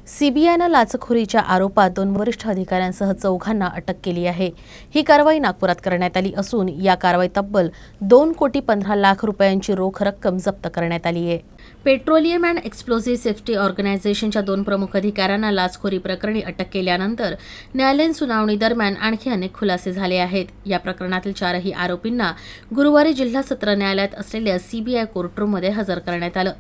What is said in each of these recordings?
सीबीआयनं लाचखोरीच्या आरोपात 2 वरिष्ठ अधिकाऱ्यांसह 4घांना अटक केली आहे। ही कारवाई नागपुरात करण्यात आली असून या कारवाईत तब्बल 2,15,00,000 रुपयांची रोख रक्कम जप्त करण्यात आली आहे। पेट्रोलियम अँड एक्सप्लोजिव्ह सेफ्टी ऑर्गनायझेशनच्या 2 प्रमुख अधिकाऱ्यांना लाचखोरी प्रकरणी अटक केल्यानंतर न्यायालयीन सुनावणी दरम्यान आणखी अनेक खुलासे झाले आहेत। या प्रकरणातील 4ही आरोपींना गुरुवारी जिल्हा सत्र न्यायालयात असलेल्या सीबीआय कोर्टरूममध्ये हजर करण्यात आलं।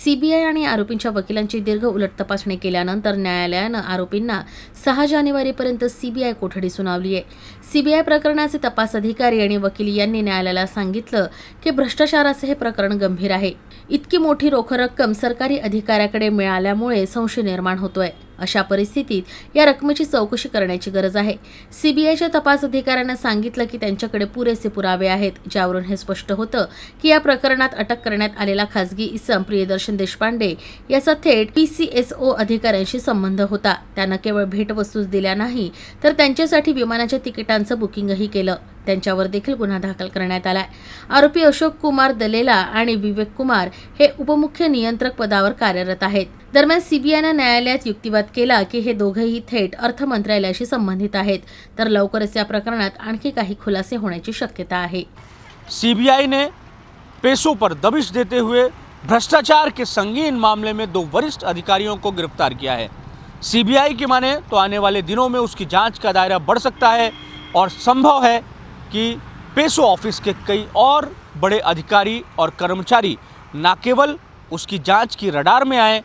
सीबीआय आणि आरोपींच्या वकिलांची दीर्घ उलट तपासणी केल्यानंतर न्यायालयानं आरोपींना 6 जानेवारीपर्यंत सीबीआय कोठडी सुनावली आहे। सीबीआय प्रकरणाचे तपास अधिकारी आणि वकील यांनी न्यायालयाला सांगितलं की भ्रष्टाचाराचे हे प्रकरण गंभीर आहे। इतकी मोठी रोख रक्कम सरकारी अधिकाऱ्याकडे मिळाल्यामुळे संशय निर्माण होतोय। अशा परिस्थितीत या रकमेची चौकशी करण्याची गरज आहे। सीबीआयच्या तपास अधिकाऱ्यांना सांगितलं की त्यांच्याकडे पुरेसे पुरावे आहेत, ज्यावरून हे स्पष्ट होतं की या प्रकरणात अटक करण्यात आलेला खासगी इसम प्रियदर्शन देशपांडे याचा थेट पीसीएसओ अधिकाऱ्यांशी संबंध होता। त्यानं केवळ भेटवस्तूच दिल्या नाही तर त्यांच्यासाठी विमानाच्या तिकिटांचं बुकिंगही केलं। त्यांच्यावर देखील गुन्हा दाखल करण्यात आलाय। आरोपी अशोक कुमार दलेला आणि विवेक कुमार हे उपमुख्य नियंत्रक पदावर कार्यरत आहेत। दरम्यान सीबीआयनं न्यायालयात युक्तिवाद केला की हे दोघेही थेट अर्थ मंत्रालयाशी संबंधित आहेत, तर लवकरच या प्रकरणात आणखी काही खुलासे होण्याची शक्यता आहे। सीबीआई ने पैसों पर दबिश देते हुए भ्रष्टाचार के संगीन मामले में 2 वरिष्ठ अधिकारियों को गिरफ्तार किया है। सीबीआई की माने तो आने वाले दिनों में उसकी जांच का दायरा बढ़ सकता है और संभव है कि पैसों ऑफिस के कई और बड़े अधिकारी और कर्मचारी न केवल उसकी जांच की रडार में आए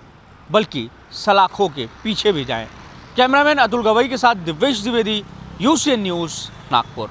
बल्कि सलाखों के पीछे भी जाएं। कैमरामैन अतुल गवई के साथ दिव्येश द्विवेदी, यूसीएन न्यूज़, नागपुर।